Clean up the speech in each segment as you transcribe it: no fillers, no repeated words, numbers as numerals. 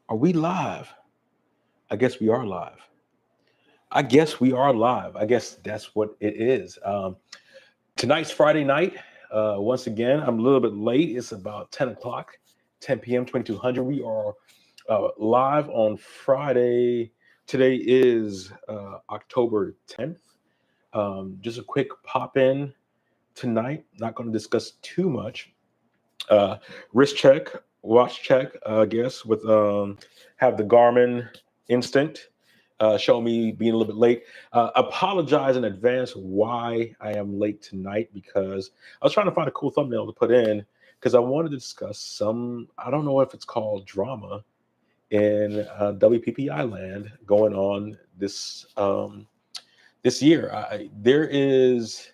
Are we live? I guess we are live. I guess we are live. I guess that's what it is. Tonight's Friday night. Once again, I'm a little bit late. It's about 10 o'clock, 10 p.m., 2200. We are live on Friday. Today is October 10th. Just a quick pop in tonight. Not going to discuss too much. Wrist check, watch check, I guess, with have the Garmin Instinct show me being a little bit late. Apologize in advance why I am late tonight because I was trying to find a cool thumbnail to put in because I wanted to discuss some, I don't know if it's called drama in WPPI land going on this year. There is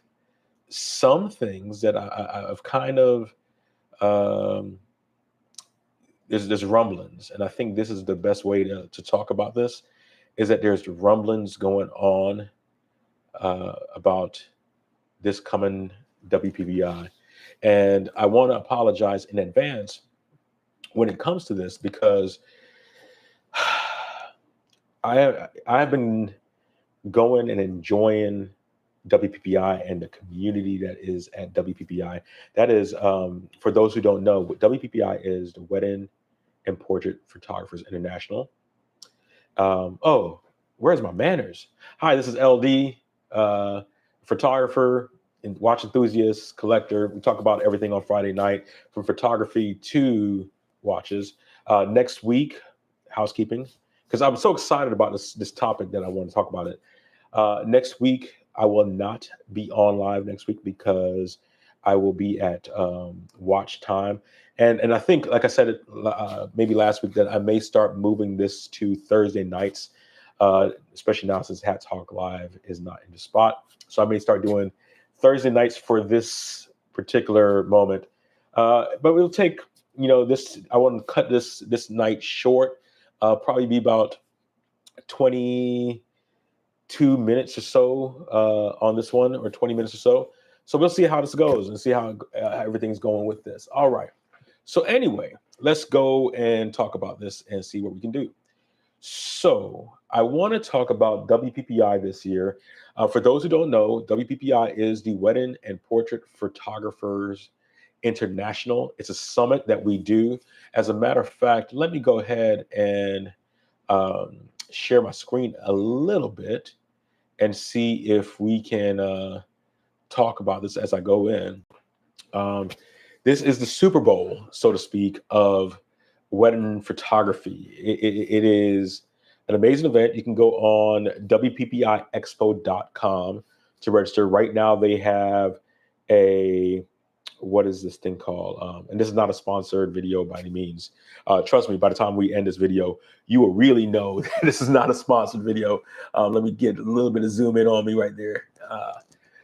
some things that I've kind of there's rumblings, and I think this is the best way to talk about this. Is that there's rumblings going on about this coming WPPI, and I want to apologize in advance when it comes to this because I've been going and enjoying WPPI and the community that is at WPPI. That is, for those who don't know, what WPPI is, the Wedding and Portrait Photographers International. Oh, where's my manners? Hi, this is LD, photographer and watch enthusiast, collector. We talk about everything on Friday night, from photography to watches. Next week, housekeeping, because I'm so excited about this topic that I want to talk about it. Next week, I will not be on live next week because I will be at watch time. And I think, like I said, maybe last week, that I may start moving this to Thursday nights, especially now since Hat Talk Live is not in the spot. So I may start doing Thursday nights for this particular moment. But we'll take, this, I want to cut this night short, probably be about 22 minutes or so on this one, or 20 minutes or so. So we'll see how this goes and see how everything's going with this. All right. So anyway, let's go and talk about this and see what we can do. So I want to talk about WPPI this year. For those who don't know, WPPI is the Wedding and Portrait Photographers International. It's a summit that we do. As a matter of fact, let me go ahead and share my screen a little bit and see if we can talk about this as I go in. This is the Super Bowl, so to speak, of wedding photography. It is an amazing event. You can go on WPPIExpo.com to register. Right now, they have what is this thing called? And this is not a sponsored video by any means. Trust me, by the time we end this video, you will really know that this is not a sponsored video. Let me get a little bit of zoom in on me right there.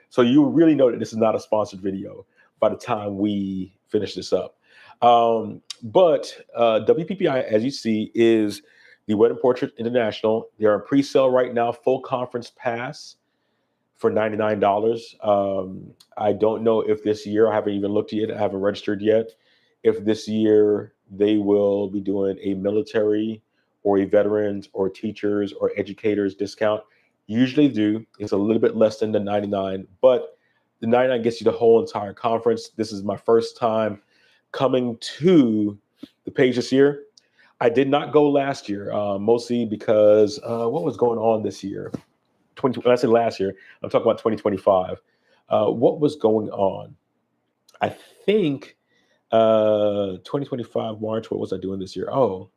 So you will really know that this is not a sponsored video by the time we finish this up. But WPPI, as you see, is the Wedding Portrait International. They're on pre-sale right now, full conference pass for $99. I don't know if this year, I haven't even looked yet, I haven't registered yet, if this year they will be doing a military or a veterans or teachers or educators discount. Usually do. It's a little bit less than the 99, but the 99 gets you the whole entire conference. This is my first time coming to the page this year. I did not go last year, mostly because what was going on this year? When I say last year, I'm talking about 2025. What was going on? I think 2025 March, what was I doing this year? Oh,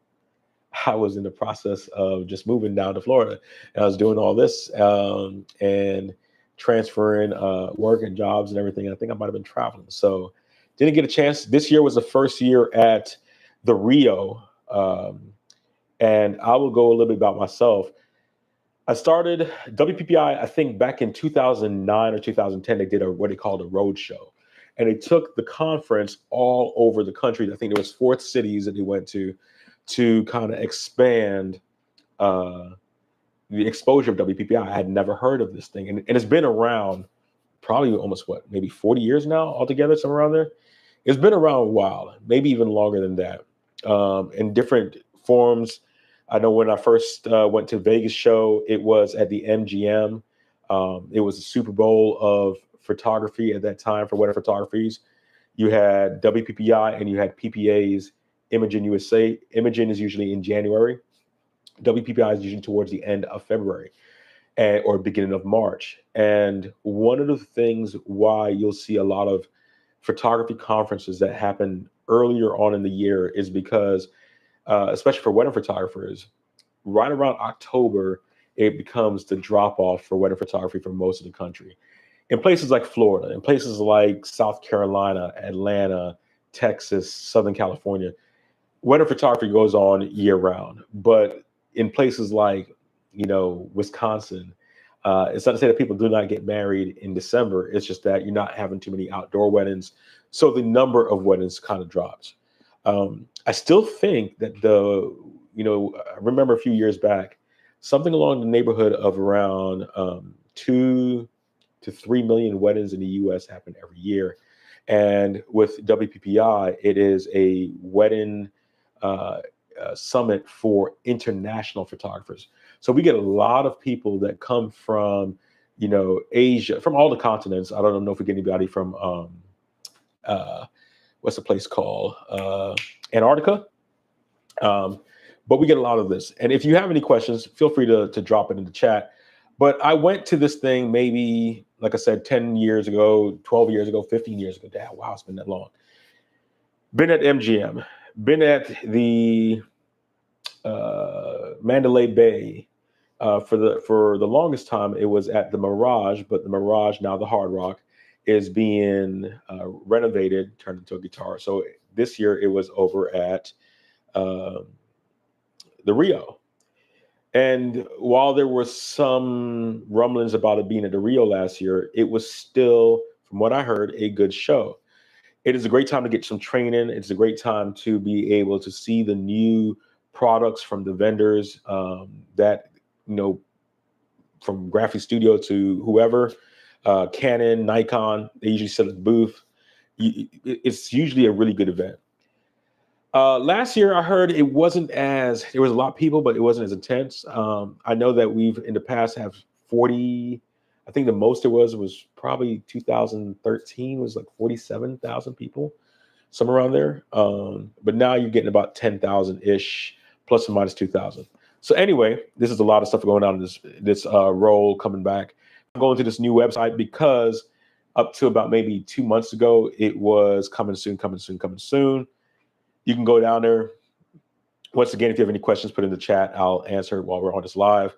I was in the process of just moving down to Florida. And I was doing all this and transferring work and jobs and everything. I think I might have been traveling. So didn't get a chance. This year was the first year at the Rio. And I will go a little bit about myself. I started WPPI, I think back in 2009 or 2010, they did what they called a road show. And they took the conference all over the country. I think there was 4 cities that they went to kind of expand the exposure of WPPI. I had never heard of this thing. And it's been around probably almost, maybe 40 years now altogether, somewhere around there. It's been around a while, maybe even longer than that, in different forums. I know when I first went to Vegas show, it was at the MGM. It was the Super Bowl of photography at that time for wedding photographies. You had WPPI and you had PPA's Imaging USA. Imaging is usually in January. WPPI is usually towards the end of February or beginning of March. And one of the things why you'll see a lot of photography conferences that happen earlier on in the year is because, especially for wedding photographers, right around October, it becomes the drop off for wedding photography for most of the country. In places like Florida, in places like South Carolina, Atlanta, Texas, Southern California, wedding photography goes on year round. But in places like, Wisconsin, it's not to say that people do not get married in December. It's just that you're not having too many outdoor weddings. So the number of weddings kind of drops. I still think that I remember a few years back, something along the neighborhood of around 2 to 3 million weddings in the US happen every year. And with WPPI, it is a wedding summit for international photographers. So we get a lot of people that come from, Asia, from all the continents. I don't know if we get anybody from, what's the place called? Antarctica. But we get a lot of this. And if you have any questions, feel free to drop it in the chat. But I went to this thing maybe, like I said, 10 years ago, 12 years ago, 15 years ago. Damn, wow, it's been that long. Been at MGM, been at the Mandalay Bay. For the longest time, it was at the Mirage, but the Mirage, now the Hard Rock, is being renovated, turned into a guitar. So this year it was over at the Rio. And while there were some rumblings about it being at the Rio last year, it was still, from what I heard, a good show. It is a great time to get some training. It's a great time to be able to see the new products from the vendors that, from Graphic Studio to whoever, Canon, Nikon, they usually set a booth. It's usually a really good event. Last year, I heard there was a lot of people, but it wasn't as intense. I know that we've in the past have 40, I think the most it was probably 2013 was like 47,000 people, somewhere around there. But now you're getting about 10,000-ish, plus or minus 2,000. So anyway, this is a lot of stuff going on in this role coming back. I'm going to this new website because up to about maybe 2 months ago, it was coming soon. You can go down there. Once again, if you have any questions, put in the chat. I'll answer while we're on this live.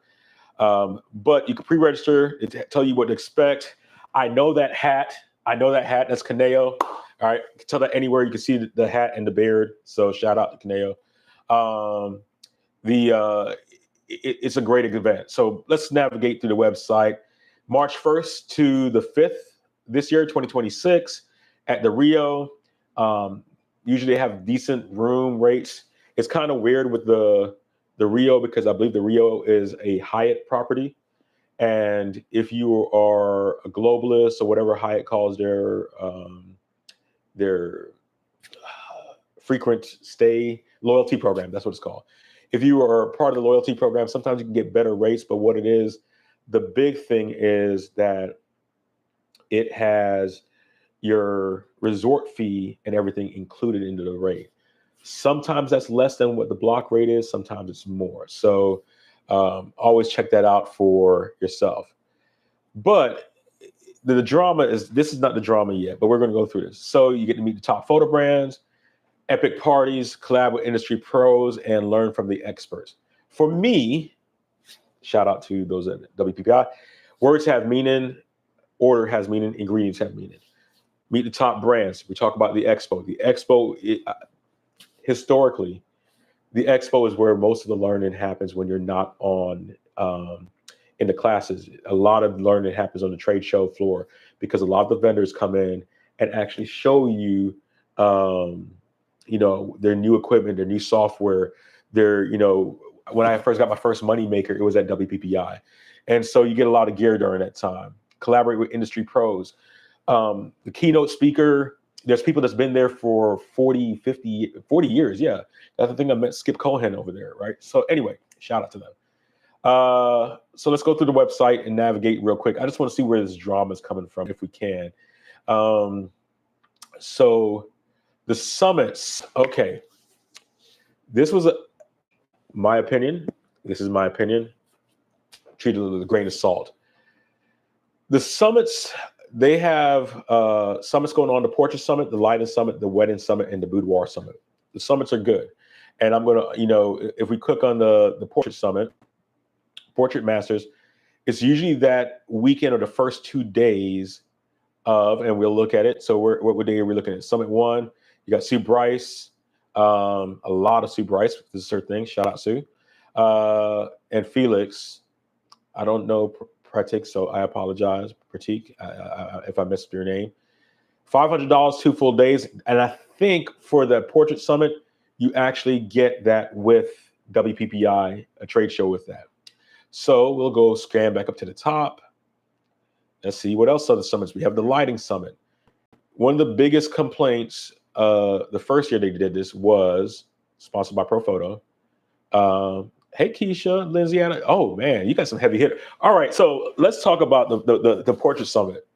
But you can pre-register. It tell you what to expect. I know that hat. That's Kaneo. All right. You can tell that anywhere. You can see the hat and the beard. So shout out to Kaneo. It's a great event. So let's navigate through the website. March 1st to the 5th this year, 2026, at the Rio. Usually have decent room rates. It's kind of weird with the Rio because I believe the Rio is a Hyatt property. And if you are a globalist or whatever Hyatt calls their frequent stay loyalty program, that's what it's called. If you are part of the loyalty program, sometimes you can get better rates, but what it is, the big thing is that it has your resort fee and everything included into the rate. Sometimes that's less than what the block rate is. Sometimes it's more. So always check that out for yourself. But the drama this is not the drama yet, but we're going to go through this. So you get to meet the top photo brands, epic parties, collab with industry pros, and learn from the experts. For me, shout out to those at WPPI, words have meaning, order has meaning, ingredients have meaning. Meet the top brands. We talk about the expo. The expo, historically, the expo is where most of the learning happens when you're not on in the classes. A lot of learning happens on the trade show floor because a lot of the vendors come in and actually show you, their new equipment, their new software. When I first got my first money maker, it was at WPPI, and so you get a lot of gear during that time. Collaborate with industry pros. The keynote speaker There's people that's been there for 40, 50, 40 years. Yeah. That's the thing. I met Skip Cohen over there, right? So anyway, shout out to them. So let's go through the website and navigate real quick. I just want to see where this drama is coming from, if we can. So the summits, okay. This was my opinion. This is my opinion. Treat it with a grain of salt. The summits, they have summits going on, the Portrait Summit, the Lighting Summit, the Wedding Summit, and the Boudoir Summit. The summits are good. And I'm going to, if we click on the Portrait Summit, Portrait Masters, it's usually that weekend or the first 2 days of, and we'll look at it. So what day are we looking at? Summit 1, you got Sue Bryce, a lot of Sue Bryce. This is her thing. Shout out, Sue. And Felix. I don't know Pratik, so I apologize, Pratik, if I missed your name. $500, 2 full days. And I think for the Portrait Summit, you actually get that with WPPI, a trade show with that. So we'll go scan back up to the top. Let's see what else are the summits. We have the Lighting Summit. One of the biggest complaints the first year they did this was sponsored by Profoto. Hey, Keisha, Lindsay, Anna. Oh, man, you got some heavy hitter. All right, so let's talk about the Portrait Summit.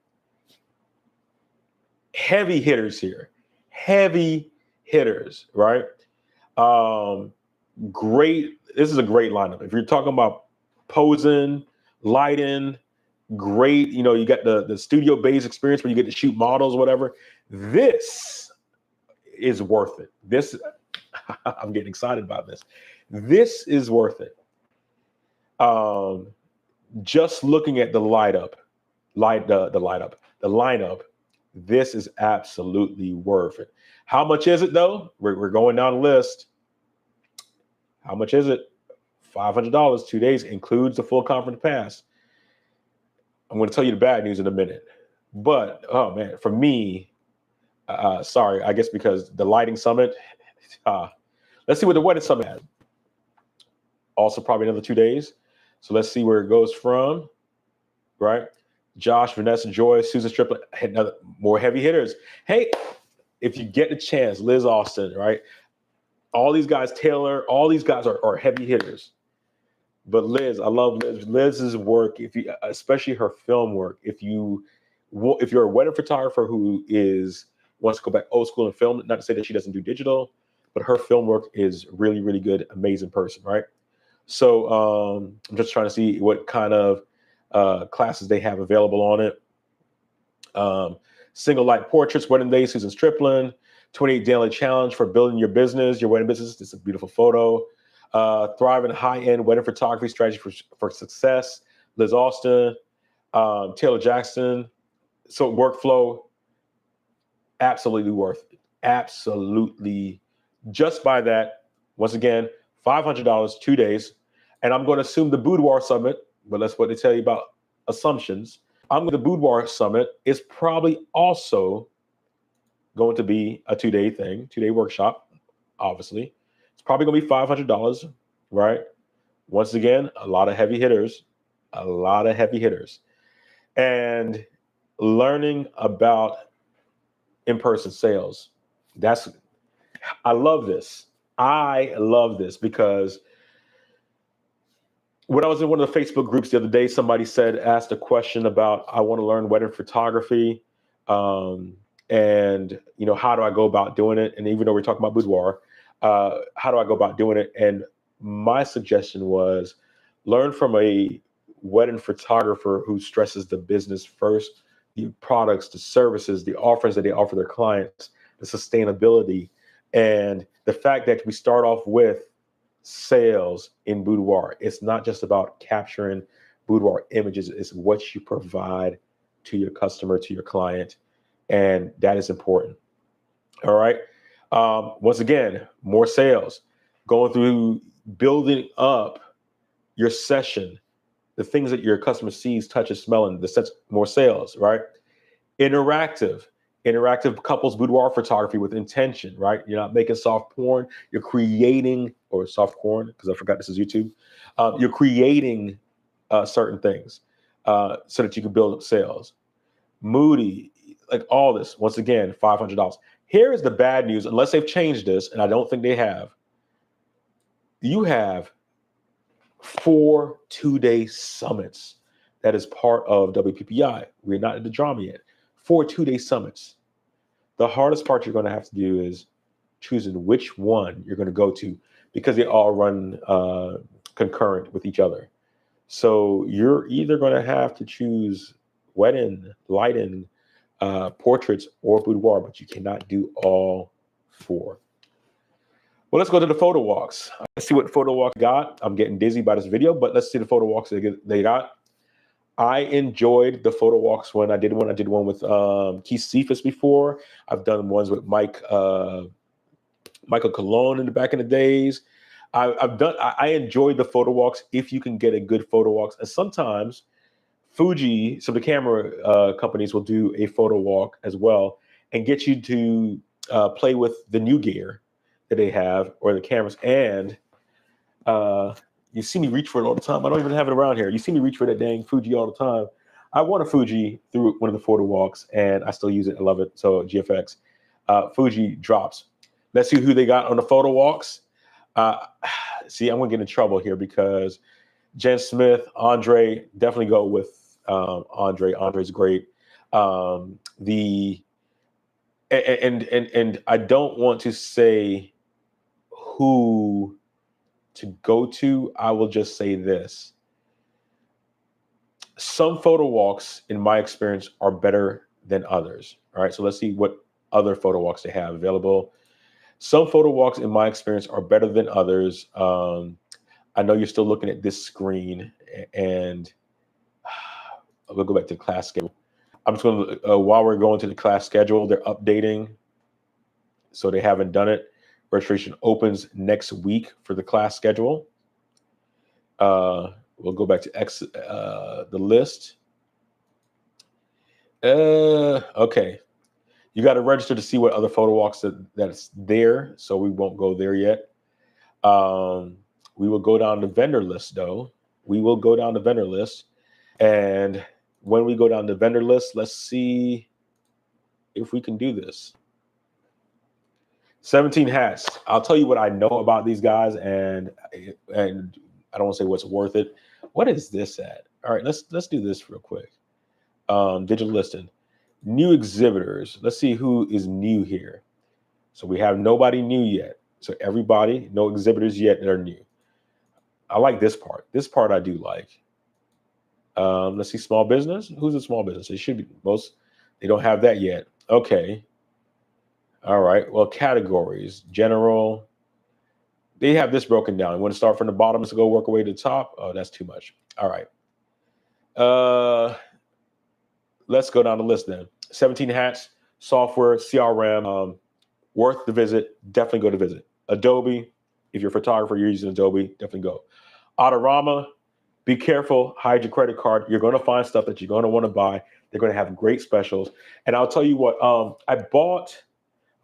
Heavy hitters here. Heavy hitters, right? Great. This is a great lineup. If you're talking about posing, lighting, great. You got the studio-based experience where you get to shoot models, whatever. This is worth it. I'm getting excited about this. This is worth it. Just looking at the lineup, this is absolutely worth it. How much is it though? We're going down the list. How much is it? $500, 2 days, includes the full conference pass. I'm going to tell you the bad news in a minute. But, oh man, for me, sorry, I guess because the Lighting Summit, let's see what the Wedding Summit had. Also probably another 2 days. So let's see where it goes from, right? Josh, Vanessa, Joy, Susan Strickland, another more heavy hitters. Hey, if you get the chance, Liz Austin, right? All these guys, Taylor, all these guys are heavy hitters. But Liz, I love Liz's work. Especially her film work. If you're a wedding photographer who wants to go back old school and film, not to say that she doesn't do digital, but her film work is really, really good, amazing person, right? So I'm just trying to see what kind of classes they have available on it. Single light portraits, wedding day, Susan Strickland, 28 daily challenge for building your business, your wedding business. It's a beautiful photo. Thrive in high-end wedding photography strategy for success. Liz Austin, Taylor Jackson. So workflow, absolutely worth it. Absolutely. Just by that, once again, $500, 2 days. And I'm going to assume the Boudoir Summit, but that's what they tell you about assumptions. The Boudoir Summit is probably also going to be a 2-day thing, 2-day workshop, obviously. It's probably going to be $500, right? Once again, a lot of heavy hitters. And learning about in-person sales. I love this. Because when I was in one of the Facebook groups the other day, somebody asked a question about, I want to learn wedding photography. And, how do I go about doing it? And even though we're talking about boudoir, how do I go about doing it? And my suggestion was learn from a wedding photographer who stresses the business first, the products, the services, the offerings that they offer their clients, the sustainability, and the fact that we start off with sales in boudoir. It's not just about capturing boudoir images. It's what you provide to your customer, to your client. And that is important. All right. Once again, more sales, going through building up your session, the things that your customer sees, touches, smelling, more sales, right? Interactive couples boudoir photography with intention, right? You're not making soft porn. You're creating, or soft porn, because I forgot this is YouTube. You're creating certain things so that you can build up sales. Moody, like all this, once again, $500. Here is the bad news, unless they've changed this, and I don't think they have. You have 4 two-day summits that is part of WPPI. We're not in the drama yet. 4 two-day summits. The hardest part you're going to have to do is choosing which one you're going to go to, because they all run concurrent with each other. So you're either going to have to choose wedding, Leighton, portraits, or boudoir, but you cannot do all 4. Well, let's go to the photo walks. Let's see what photo walk got. I'm getting dizzy by this video, but let's see the photo walks they got. I enjoyed the photo walks when I did one. I did one with Keith Cephas before. I've done ones with Michael Cologne in the back in the days. I enjoyed the photo walks if you can get a good photo walks. And sometimes Fuji, so the camera companies will do a photo walk as well and get you to play with the new gear that they have, or the cameras. And you see me reach for it all the time. I don't even have it around here. You see me reach for that dang Fuji all the time. I won a Fuji through one of the photo walks, and I still use it. I love it. So GFX, Fuji drops. Let's see who they got on the photo walks. See, I'm gonna get in trouble here because Jen Smith, Andre, definitely go with Andre. Andre's great. And I don't want to say who to go to. I will just say this. Some photo walks, in my experience, are better than others. All right, so let's see what other photo walks they have available. Some photo walks, in my experience, are better than others. I know you're still looking at this screen, and I'm gonna go back to the class schedule. I'm just gonna, while we're going to the class schedule, they're updating, so they haven't done it. Registration opens next week for the class schedule. We'll go back to the list. Okay. You got to register to see what other photo walks that's there, so we won't go there yet. We will go down the vendor list, though. We will go down the vendor list. And when we go down the vendor list, let's see if we can do this. 17 hats. I'll tell you what I know about these guys, and I don't want to say what's worth it. What is this at? All right, let's do this real quick. Digital listing. New exhibitors. Let's see who is new here. So we have nobody new yet. So everybody, no exhibitors yet that are new. I like this part. This part I do like. Let's see, small business. Who's a small business? It should be most. They don't have that yet. Okay. All right. Well, categories, general. They have this broken down. You want to start from the bottom to go work our way to the top? Oh, that's too much. All right. Let's go down the list then. 17 hats, software, CRM, worth the visit. Definitely go to visit. Adobe, if you're a photographer, you're using Adobe, definitely go. Autorama, be careful, hide your credit card. You're going to find stuff that you're going to want to buy. They're going to have great specials. And I'll tell you what, I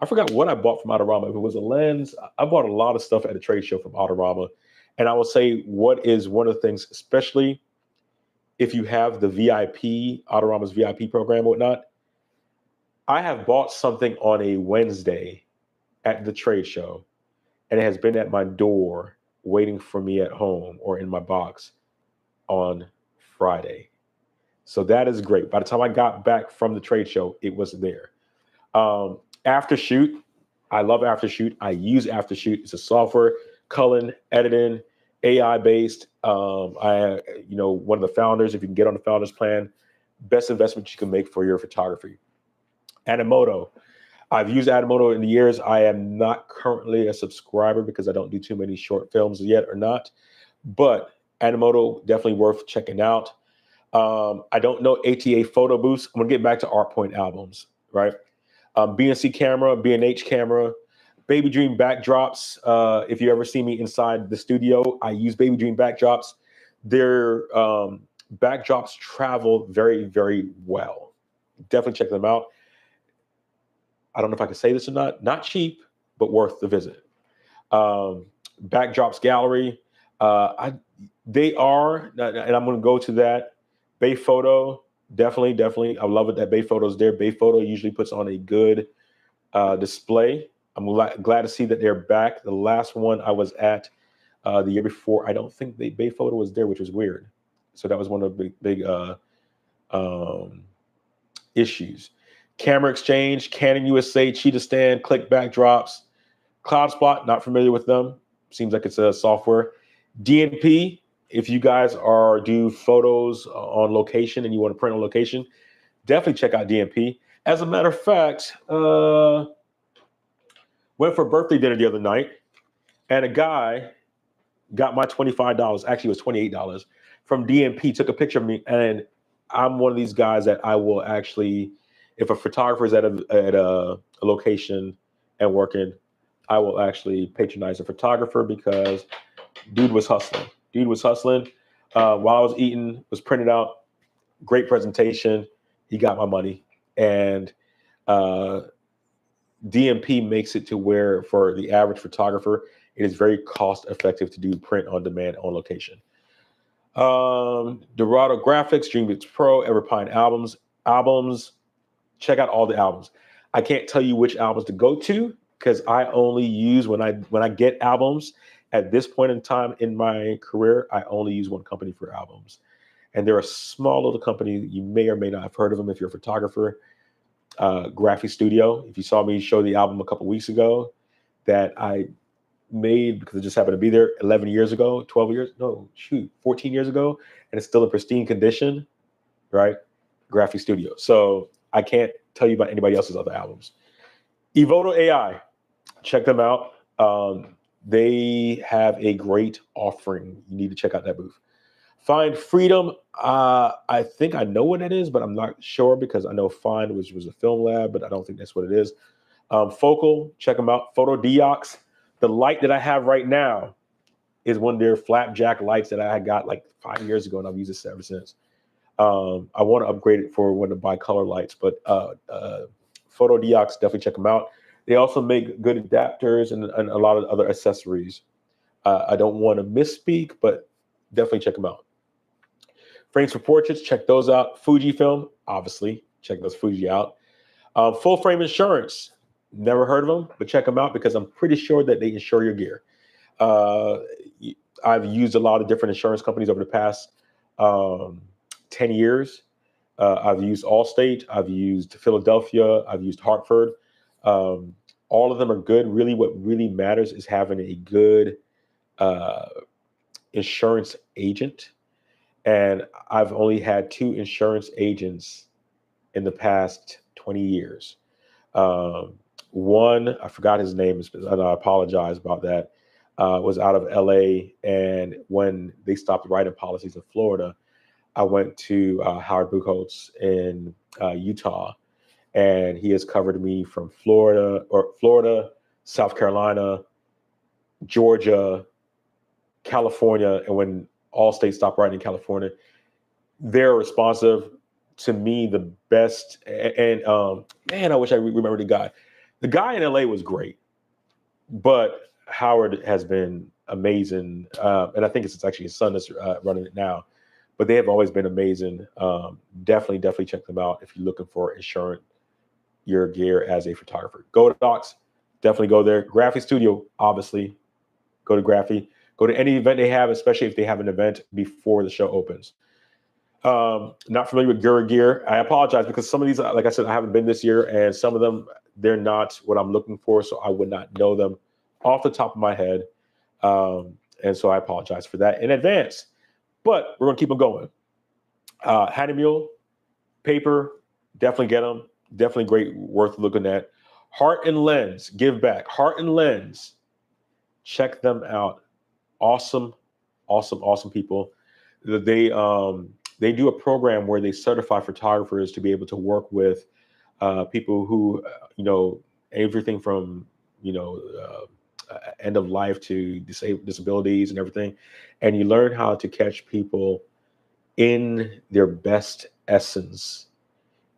forgot what I bought from Autorama. If it was a lens, I bought a lot of stuff at a trade show from Autorama. And I will say what is one of the things, especially if you have the VIP, Autorama's VIP program and whatnot. I have bought something on a Wednesday at the trade show, and it has been at my door waiting for me at home or in my box on Friday. So that is great. By the time I got back from the trade show, it was there. Aftershoot. I love Aftershoot. I use Aftershoot. It's a software, culling, editing, AI based. One of the founders, if you can get on the founders plan, best investment you can make for your photography. Animoto. I've used Animoto in the years. I am not currently a subscriber because I don't do too many short films yet or not, but Animoto definitely worth checking out. I don't know ATA photo booths. I'm gonna get back to Art Point albums, right? BNC camera, B&H camera, Baby Dream backdrops. If you ever see me inside the studio, I use Baby Dream backdrops. Their backdrops travel very, very well. Definitely check them out. I don't know if I can say this or not. Not cheap, but worth the visit. Backdrops Gallery. They are, and I'm going to go to that. Bay Photo. Definitely. I love it that Bay Photo's there. Bay Photo usually puts on a good display. I'm glad to see that they're back. The last one I was at the year before, I don't think Bay Photo was there, which was weird. So that was one of the big um, issues. Camera Exchange, Canon USA, Cheetah Stand, Click Backdrops, CloudSpot, not familiar with them. Seems like it's a software. DNP, if you guys do photos on location and you want to print on location, definitely check out DNP. As a matter of fact, went for birthday dinner the other night, and a guy got my $25. Actually, it was $28 from DNP. Took a picture of me, and I'm one of these guys that I will actually, if a photographer is at a location and working, I will actually patronize a photographer because dude was hustling. While I was eating, was printed out. Great presentation. He got my money, and DMP makes it to where for the average photographer, it is very cost effective to do print on demand on location. Dorado Graphics, DreamX Pro, Everpine albums. Check out all the albums. I can't tell you which albums to go to because I only use when I get albums at this point in time in my career, I only use one company for albums. And they're a small little company. You may or may not have heard of them if you're a photographer. Graphic Studio. If you saw me show the album a couple weeks ago that I made because it just happened to be there 11 years ago, 14 years ago, and it's still in pristine condition, right? Graphic Studio. So I can't tell you about anybody else's other albums. Evoto AI, check them out. They have a great offering. You need to check out that booth. Find Freedom. I think I know what it is, but I'm not sure because I know Find was a film lab, but I don't think that's what it is. Focal, check them out. Photo Deox. The light that I have right now is one of their flapjack lights that I got like 5 years ago, and I've used it ever since. I want to upgrade it for one of the bicolor lights, but Photo Deox, definitely check them out. They also make good adapters and a lot of other accessories. I don't want to misspeak, but definitely check them out. Frames for Portraits, check those out. Fujifilm, obviously, check those Fuji out. Full Frame Insurance, never heard of them, but check them out because I'm pretty sure that they insure your gear. I've used a lot of different insurance companies over the past 10 years. I've used Allstate, I've used Philadelphia, I've used Hartford. All of them are good. Really, what really matters is having a good insurance agent. And I've only had 2 insurance agents in the past 20 years. One, I forgot his name, and I apologize about that, was out of LA. And when they stopped writing policies in Florida, I went to Howard Buchholz in Utah, and he has covered me from Florida, South Carolina, Georgia, California, and when Allstate stopped writing in California, they're responsive to me the best. And man, I wish I remember the guy. The guy in LA was great, but Howard has been amazing, and I think it's actually his son that's running it now. But they have always been amazing. Definitely check them out if you're looking for insurance your gear as a photographer. Go to Docs, definitely go there. Graphic Studio, obviously, go to Graphy. Go to any event they have, especially if they have an event before the show opens. Not familiar with Gura Gear. I apologize because some of these, like I said, I haven't been this year, and some of them, they're not what I'm looking for, so I would not know them off the top of my head. And so I apologize for that in advance. But we're going to keep them going. Hattie Mule, paper, definitely get them. Definitely great, worth looking at. Heart and Lens, give back. Heart and Lens, check them out. Awesome people. They do a program where they certify photographers to be able to work with people who, everything from, end of life to disabilities and everything. And you learn how to catch people in their best essence,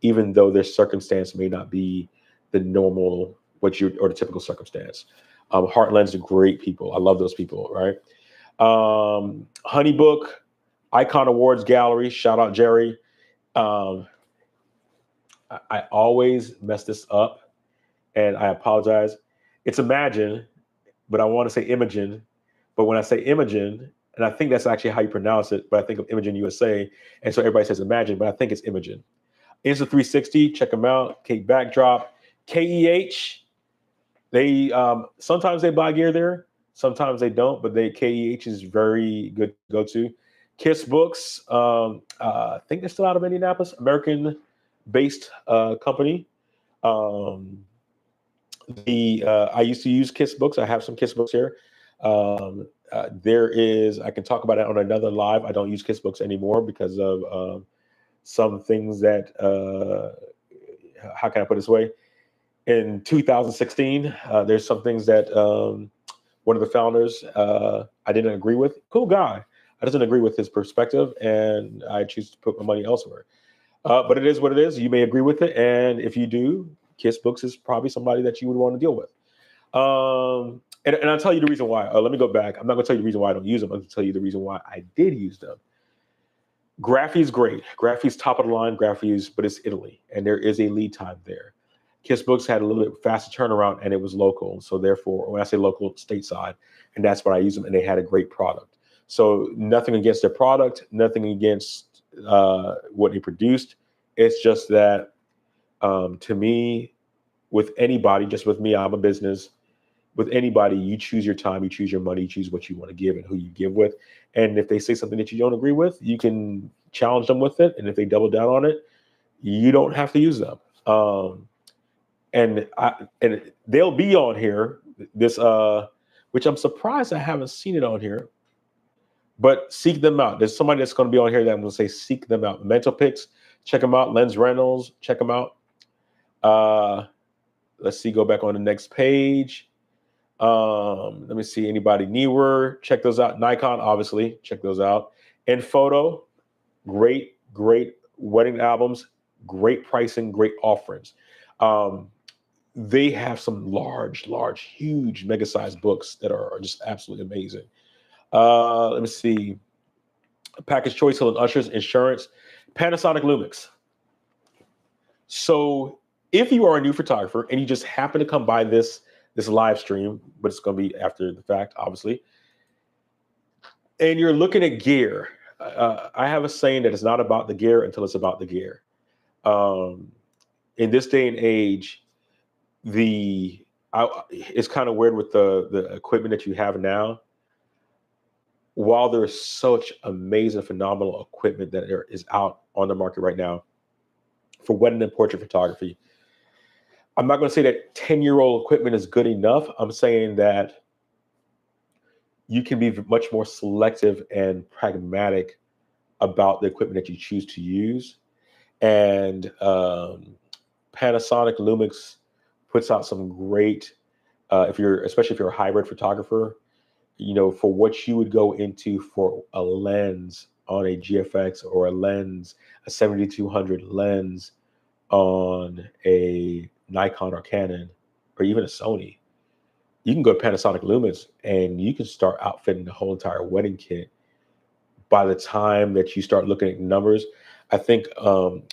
even though their circumstance may not be the normal, or the typical circumstance. Heartland's are great people. I love those people, right? Honeybook, Icon Awards Gallery, shout out Jerry. Um, I always mess this up, and I apologize. It's Imagine, but I want to say Imogen. But when I say Imogen, and I think that's actually how you pronounce it, but I think of Imogen USA, and so everybody says Imagine, but I think it's Imogen. Insta360, check them out. Cape Backdrop, KEH. They sometimes they buy gear there, sometimes they don't, but KEH is very good to go to. Kiss Books, I think they're still out of Indianapolis, American-based company. Um, I used to use Kiss Books. I have some Kiss Books here. There is, I can talk about it on another live. I don't use Kiss Books anymore because of some things that, how can I put it this way? In 2016, there's some things that one of the founders I didn't agree with. Cool guy. I didn't agree with his perspective, and I choose to put my money elsewhere. But it is what it is. You may agree with it, and if you do, Kiss Books is probably somebody that you would want to deal with. And I'll tell you the reason why. Let me go back. I'm not going to tell you the reason why I don't use them. I'm going to tell you the reason why I did use them. Graphy's great. Graphy's top of the line. Graphy's, but it's Italy, and there is a lead time there. Kiss Books had a little bit faster turnaround, and it was local. So therefore, when I say local, stateside, and that's what I use them, and they had a great product. So nothing against their product, nothing against what they produced. It's just that to me, with anybody, just with me, I'm a business. With anybody, you choose your time, you choose your money, you choose what you want to give and who you give with. And if they say something that you don't agree with, you can challenge them with it. And if they double down on it, you don't have to use them. And they'll be on here. This which I'm surprised I haven't seen it on here. But seek them out. There's somebody that's going to be on here that I'm going to say seek them out. Mental Picks, check them out. Lens Reynolds, check them out. Let's see. Go back on the next page. Let me see. Anybody newer? Check those out. Nikon, obviously, check those out. And Photo, great wedding albums, great pricing, great offerings. They have some large, huge, mega-sized books that are just absolutely amazing. Let me see. Package Choice, Hill & Ushers, Insurance, Panasonic Lumix. So if you are a new photographer and you just happen to come by this live stream, but it's going to be after the fact, obviously, and you're looking at gear, I have a saying that it's not about the gear until it's about the gear. In this day and age, it's kind of weird with the equipment that you have now. While there's such amazing, phenomenal equipment that is out on the market right now for wedding and portrait photography, I'm not going to say that 10-year-old equipment is good enough. I'm saying that you can be much more selective and pragmatic about the equipment that you choose to use. And Panasonic Lumix puts out some great, especially if you're a hybrid photographer, for what you would go into for a lens on a GFX or a 7200 lens on a Nikon or Canon or even a Sony, you can go to Panasonic Lumix and you can start outfitting the whole entire wedding kit. By the time that you start looking at numbers, I think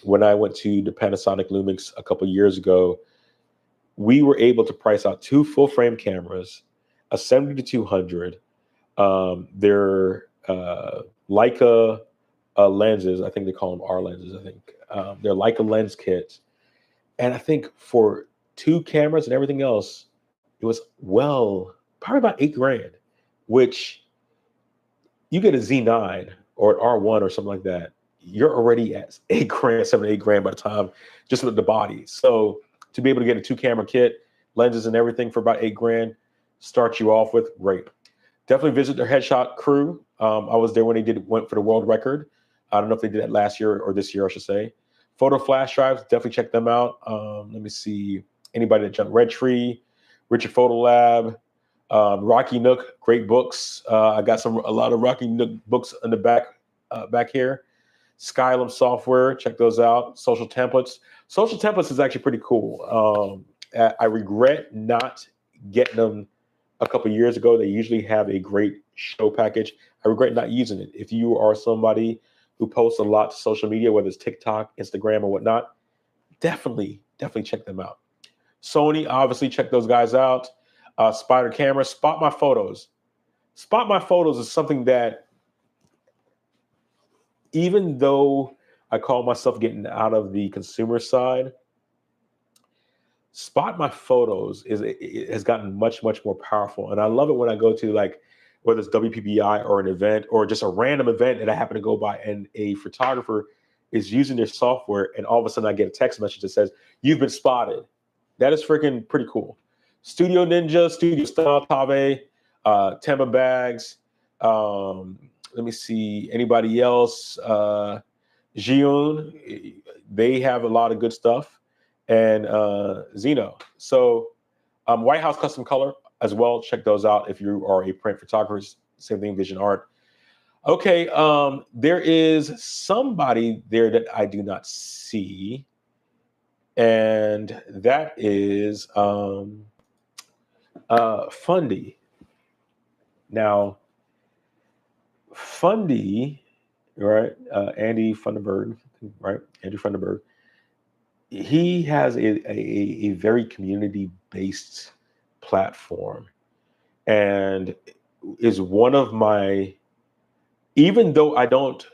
when I went to the Panasonic Lumix a couple of years ago, we were able to price out 2 full frame cameras, a 70-200, their Leica lenses. I think they call them R lenses. I think they're Leica lens kits. And I think for 2 cameras and everything else, it was probably about $8,000, which you get a Z9 or an R1 or something like that, you're already at $8,000, $7,000 to $8,000 by the time just with the body. So to be able to get a 2-camera kit, lenses and everything for about $8,000, start you off with, great. Definitely visit their headshot crew. I was there when they went for the world record. I don't know if they did that last year or this year, I should say. Photo flash drives, definitely check them out. Let me see. Anybody that jumped Red Tree, Richard Photo Lab, Rocky Nook, great books. I got a lot of Rocky Nook books in the back here. Skylum Software, check those out. Social Templates. Social Templates is actually pretty cool. I regret not getting them a couple of years ago. They usually have a great show package. I regret not using it. If you are somebody who post a lot to social media, whether it's TikTok, Instagram, or whatnot, definitely check them out. Sony, obviously, check those guys out. Spider Camera, Spot My Photos. Spot My Photos is something that, even though I call myself getting out of the consumer side, Spot My Photos it has gotten much more powerful, and I love it when I go to, like, whether it's WPPI or an event or just a random event that I happen to go by, and a photographer is using their software, and all of a sudden I get a text message that says, "You've been spotted." That is freaking pretty cool. Studio Ninja, Studio Style, Tave, Tamba Bags. Let me see, anybody else? Jiun, they have a lot of good stuff, and Zeno. So White House Custom Color as well. Check those out if you are a print photographer. Same thing, Vision Art. Okay, there is somebody there that I do not see, and that is Fundy. Now, Fundy, right? Andy Funderburg, right? Andrew Funderburg. He has a very community-based platform, and is one of my, even though I don't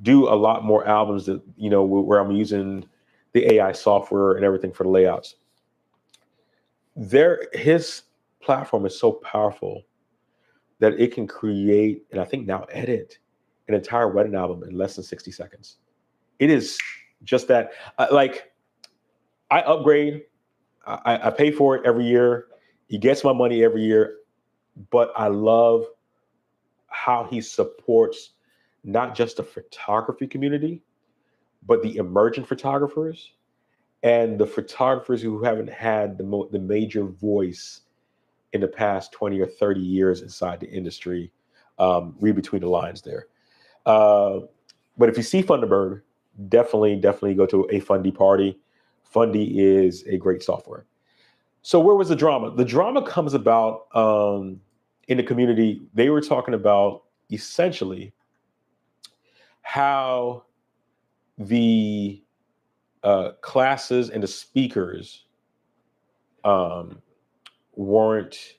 do a lot more albums that, where I'm using the AI software and everything for the layouts, his platform is so powerful that it can create, and I think now edit, an entire wedding album in less than 60 seconds. It is just that, I upgrade, I pay for it every year. He gets my money every year, but I love how he supports not just the photography community, but the emerging photographers and the photographers who haven't had the major voice in the past 20 or 30 years inside the industry. Read between the lines there. But if you see Funderburg, definitely go to a Fundy party. Fundy is a great software. So where was the drama? The drama comes about in the community. They were talking about essentially how the classes and the speakers weren't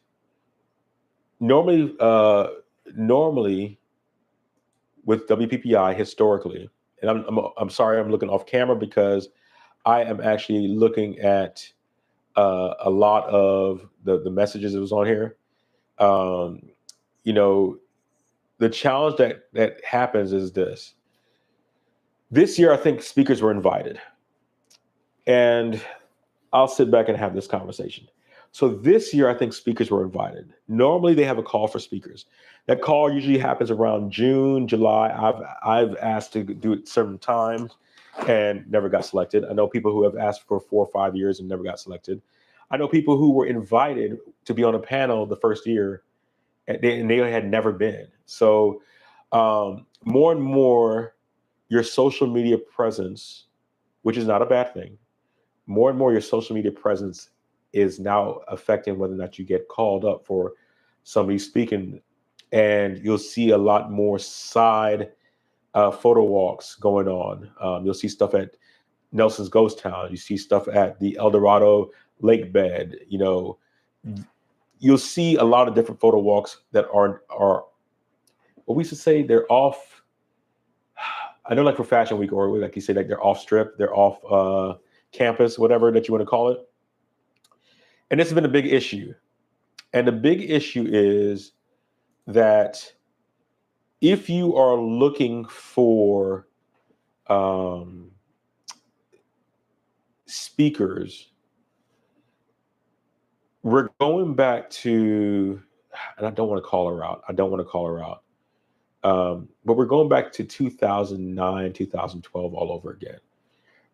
normally with WPPI historically. And I'm sorry, I'm looking off camera because I am actually looking at a lot of the messages that was on here. The challenge that happens is this. This year, I think speakers were invited, and I'll sit back and have this conversation. So this year, I think speakers were invited. Normally, they have a call for speakers. That call usually happens around June, July. I've asked to do it certain times and never got selected. I know people who have asked for 4 or 5 years and never got selected. I know people who were invited to be on a panel the first year, and they had never been. So more and more, your social media presence, which is not a bad thing, more and more your social media presence is now affecting whether or not you get called up for somebody speaking. And you'll see a lot more side photo walks going on. You'll see stuff at Nelson's Ghost Town. You see stuff at the El Dorado Lake Bed. You'll see a lot of different photo walks that are what we should say, they're off. I know, like for Fashion Week, or like you say, like they're off strip, they're off campus, whatever that you want to call it. And this has been a big issue. And the big issue is that if you are looking for speakers, we're going back to, and I don't want to call her out. But we're going back to 2009, 2012 all over again.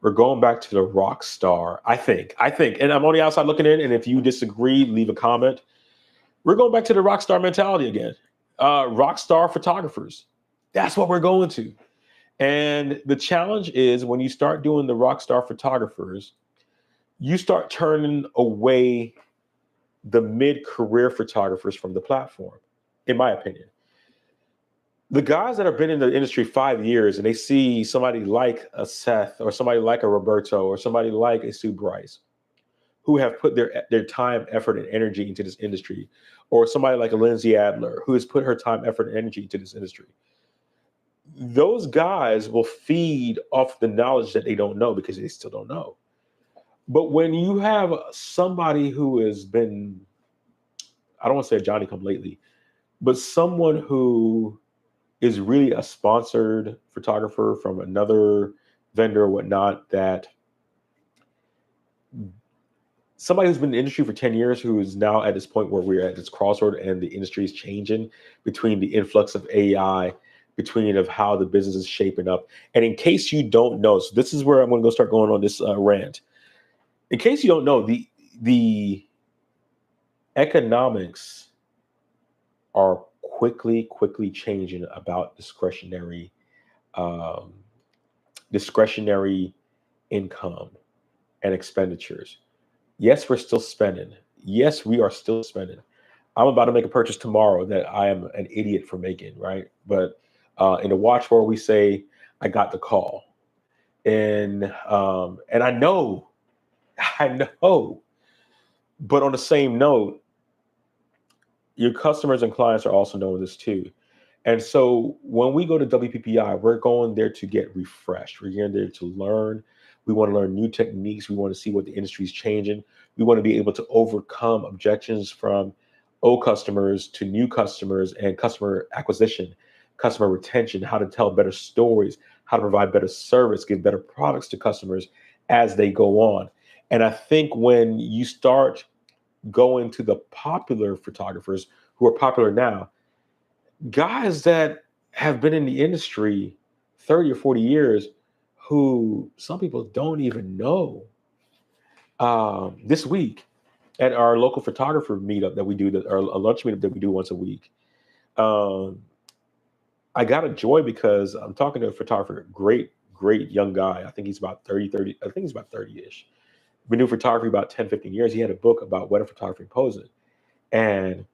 We're going back to the rock star, I think, and I'm on the outside looking in, and if you disagree, leave a comment. We're going back to the rock star mentality again. Rock star photographers. That's what we're going to. And the challenge is when you start doing the rock star photographers, you start turning away the mid-career photographers from the platform, in my opinion. The guys that have been in the industry 5 years and they see somebody like a Seth or somebody like a Roberto or somebody like a Sue Bryce who have put their time, effort, and energy into this industry, or somebody like a Lindsay Adler who has put her time, effort, and energy into this industry. Those guys will feed off the knowledge that they don't know because they still don't know. But when you have somebody who has been, I don't want to say Johnny come lately, but someone who is really a sponsored photographer from another vendor or whatnot, that somebody who's been in the industry for 10 years, who is now at this point where we're at this crossroad and the industry is changing between the influx of AI, between of how the business is shaping up. And in case you don't know, so this is where I'm going to go start going on this rant. In case you don't know, the economics are quickly changing about discretionary income and expenditures. Yes, we're still spending. Yes, we are still spending. I'm about to make a purchase tomorrow that I am an idiot for making, right? But in the watch world, we say, I got the call. And I know, but on the same note, your customers and clients are also knowing this too. And so when we go to WPPI, we're going there to get refreshed. We're going there to learn. We want to learn new techniques. We want to see what the industry is changing. We want to be able to overcome objections from old customers to new customers and customer acquisition, customer retention, how to tell better stories, how to provide better service, give better products to customers as they go on. And I think when you start going to the popular photographers who are popular now, guys that have been in the industry 30 or 40 years, who some people don't even know. This week at our local photographer meetup that we do, our a lunch meetup that we do once a week, I got a joy because I'm talking to a photographer, great young guy. I think he's about 30. I think he's about 30-ish. Been doing photography about 10, 15 years. He had a book about wedding photography and posing. And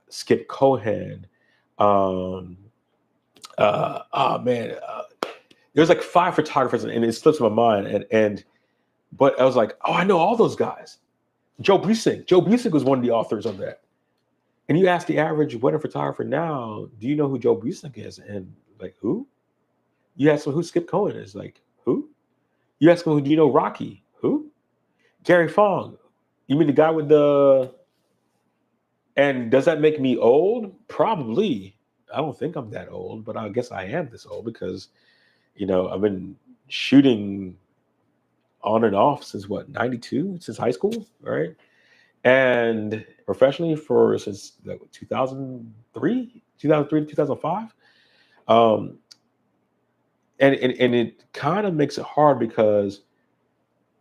Skip Cohen, oh man, there's like 5 photographers, and it slips my mind. But I was like, oh, I know all those guys. Joe Busick was one of the authors of that. And you ask the average wedding photographer now, do you know who Joe Busick is? And like, who? You ask them who Skip Cohen is, like, who? You ask them, do you know Rocky? Who? Gary Fong. You mean the guy with the... And does that make me old? Probably. I don't think I'm that old, but I guess I am this old because, I've been shooting on and off since 92, since high school, right? And professionally since 2003 to 2005. And it kind of makes it hard because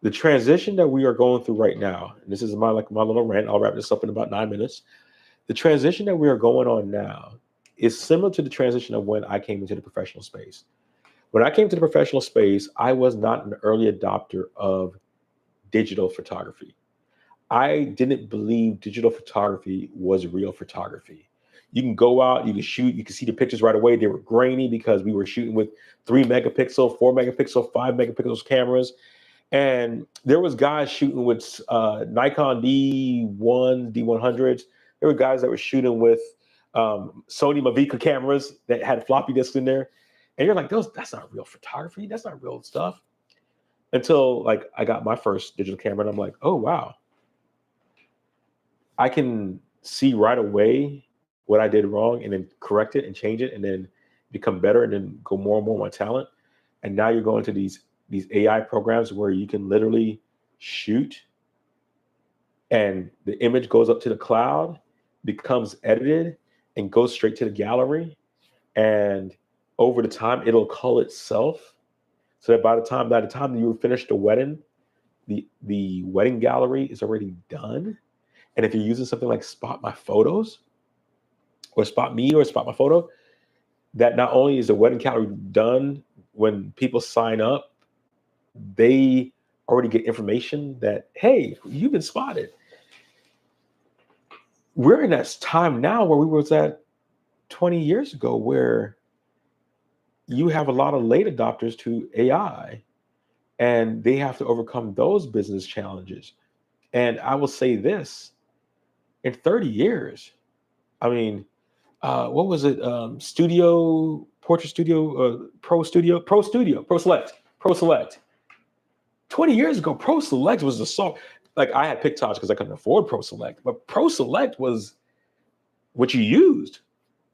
the transition that we are going through right now, and this is my little rant, I'll wrap this up in about 9 minutes. The transition that we are going on now is similar to the transition of when I came into the professional space. When I came to the professional space, I was not an early adopter of digital photography. I didn't believe digital photography was real photography. You can go out, you can shoot, you can see the pictures right away. They were grainy because we were shooting with 3 megapixel, 4 megapixel, 5 megapixels cameras. And there was guys shooting with Nikon D1, D100s. There were guys that were shooting with Sony Mavica cameras that had floppy disks in there. And you're like, that's not real photography. That's not real stuff. Until I got my first digital camera and I'm like, oh, wow. I can see right away what I did wrong and then correct it and change it and then become better and then go more and more on my talent. And now you're going to these AI programs where you can literally shoot and the image goes up to the cloud, becomes edited, and goes straight to the gallery. And over the time, it'll cull itself. So that by the time that you finish the wedding, the wedding gallery is already done. And if you're using something like Spot My Photos or Spot Me or Spot My Photo, that not only is the wedding gallery done, when people sign up, they already get information that, hey, you've been spotted. We're in that time now where we was at 20 years ago where you have a lot of late adopters to AI, and they have to overcome those business challenges. And I will say this, in 30 years, I mean, what was it? Studio, Portrait Studio, Pro Select, Pro Select. 20 years ago, Pro Select was the song. Like, I had Pictosh because I couldn't afford Pro Select, but Pro Select was what you used.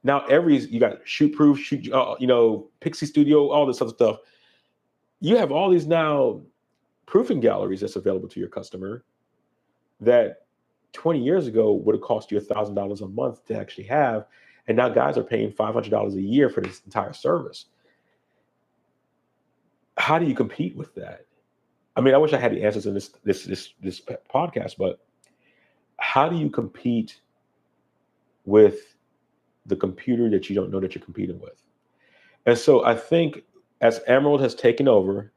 Now you got Shoot Proof, Pixie Studio, all this other stuff. You have all these now proofing galleries that's available to your customer that 20 years ago would have cost you $1,000 a month to actually have, and now guys are paying $500 a year for this entire service. How do you compete with that? I mean, I wish I had the answers in this podcast, but how do you compete with the computer that you don't know that you're competing with? And so I think as Emerald has taken over,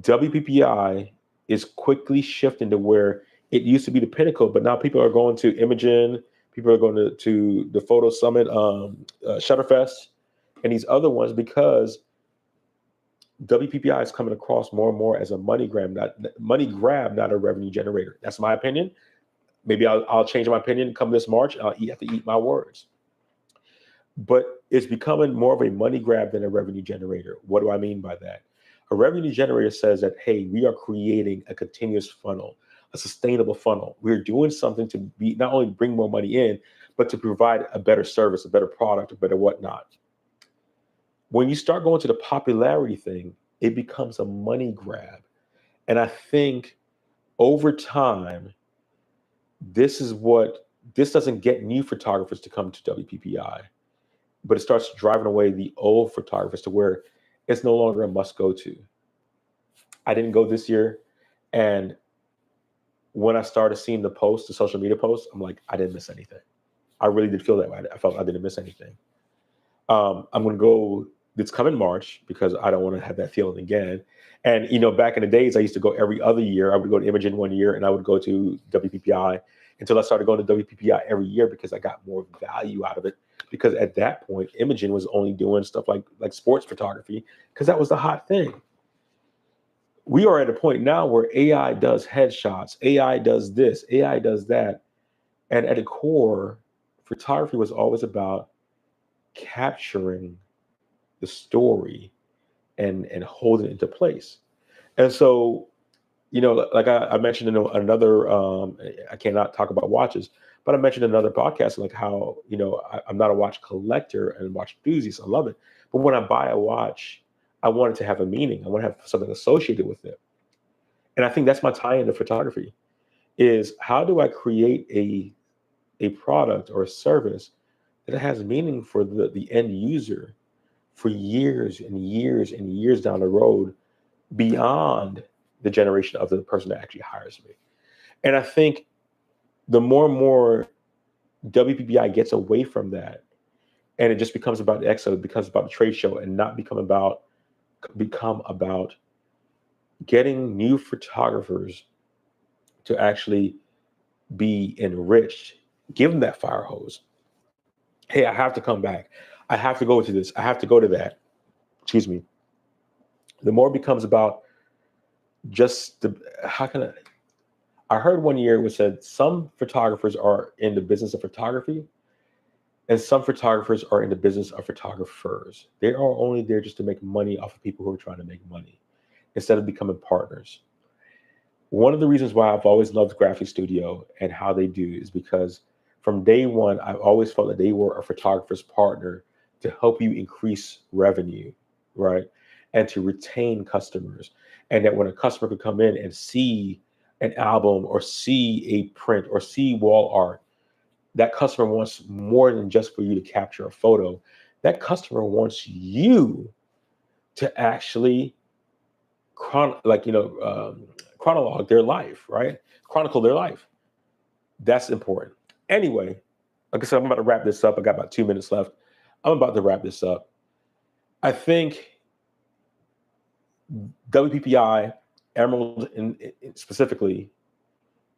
WPPI is quickly shifting to where it used to be the pinnacle, but now people are going to Imogen, people are going to the Photo Summit, Shutterfest, and these other ones, because WPPI is coming across more and more as a money grab, not a revenue generator. That's my opinion. Maybe I'll change my opinion come this March. I'll have to eat my words. But it's becoming more of a money grab than a revenue generator. What do I mean by that? A revenue generator says that, hey, we are creating a continuous funnel, a sustainable funnel. We're doing something to be not only bring more money in, but to provide a better service, a better product, a better whatnot. When you start going to the popularity thing, it becomes a money grab. And I think over time, this doesn't get new photographers to come to WPPI, but it starts driving away the old photographers to where it's no longer a must go to. I didn't go this year. And when I started seeing the social media posts, I'm like, I didn't miss anything. I really did feel that way. I felt I didn't miss anything. I'm going to go this coming March because I don't want to have that feeling again. And, back in the days, I used to go every other year. I would go to Imogen one year and I would go to WPPI until I started going to WPPI every year because I got more value out of it. Because at that point, Imogen was only doing stuff like sports photography because that was the hot thing. We are at a point now where AI does headshots, AI does this, AI does that. And at the core, photography was always about capturing the story and holding it into place. And so, like I mentioned in another, I cannot talk about watches, but I mentioned in another podcast, like how, I'm not a watch collector and watch enthusiast. I love it. But when I buy a watch, I want it to have a meaning. I want to have something associated with it. And I think that's my tie into photography is how do I create a product or a service that has meaning for the end user for years and years and years down the road beyond the generation of the person that actually hires me. And I think the more and more WPPI gets away from that, and it just becomes about the expo, it becomes about the trade show, and not become about getting new photographers to actually be enriched, give them that fire hose. Hey, I have to come back. I have to go to this. I have to go to that. Excuse me. The more it becomes about just I heard one year it was said some photographers are in the business of photography and some photographers are in the business of photographers. They are only there just to make money off of people who are trying to make money instead of becoming partners. One of the reasons why I've always loved Graphic Studio and how they do is because from day one, I've always felt that they were a photographer's partner to help you increase revenue, right? And to retain customers. And that when a customer could come in and see an album or see a print or see wall art, that customer wants more than just for you to capture a photo. That customer wants you to actually chronologue their life, right? Chronicle their life. That's important. Anyway, like I said, I'm about to wrap this up. I got about 2 minutes left. I'm about to wrap this up. I think WPPI, Emerald specifically,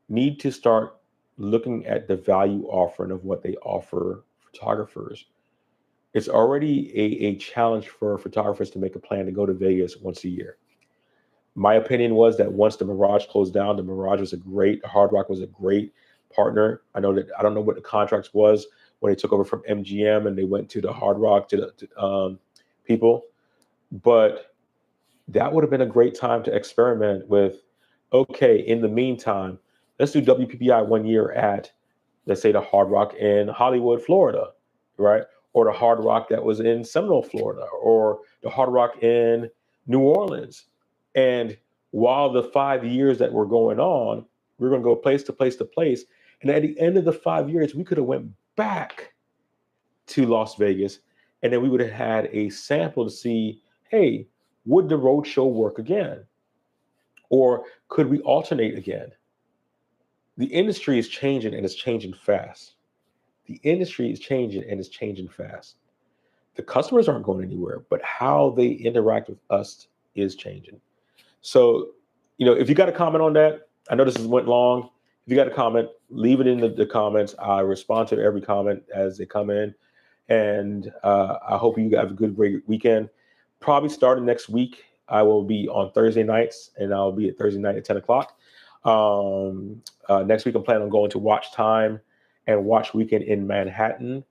need to start looking at the value offering of what they offer photographers It's already a challenge for photographers to make a plan to go to Vegas once a year. My opinion was that once the Mirage closed down, the Mirage was Hard Rock was a great partner. I don't know what the contracts was when they took over from MGM and they went to the Hard Rock to people, but that would have been a great time to experiment with. Okay, in the meantime, let's do WPPI 1 year at, let's say, the Hard Rock in Hollywood, Florida, right? Or the Hard Rock that was in Seminole, Florida, or the Hard Rock in New Orleans. And while the 5 years that were going on, we are going to go place to place to place. And at the end of the 5 years, we could have went back to Las Vegas, and then we would have had a sample to see, hey, would the road show work again? Or could we alternate again? The industry is changing, and it's changing fast. The industry is changing, and it's changing fast. The customers aren't going anywhere, but how they interact with us is changing. So, if you got a comment on that, I know this went long. If you got a comment, leave it in the comments. I respond to every comment as they come in. And I hope you have a great weekend. Probably starting next week, I will be on Thursday nights, and I'll be at Thursday night at 10 o'clock. Next week, I'm planning on going to Watch Time and Watch Weekend in Manhattan.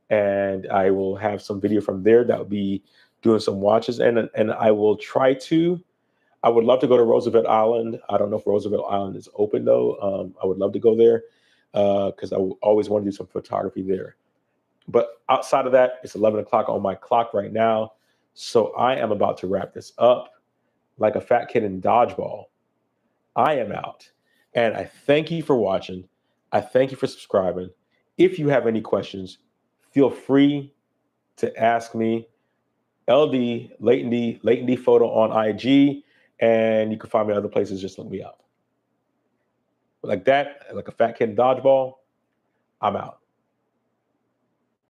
And I will have some video from there that will be doing some watches. And I will try to, I would love to go to Roosevelt Island. I don't know if Roosevelt Island is open, though. I would love to go there because I always want to do some photography there. But outside of that, it's 11 o'clock on my clock right now. So I am about to wrap this up like a fat kid in dodgeball. I am out. And I thank you for watching. I thank you for subscribing. If you have any questions, feel free to ask me. LD, LeightonD photo on IG. And you can find me other places. Just look me up. Like that, like a fat kid in dodgeball, I'm out.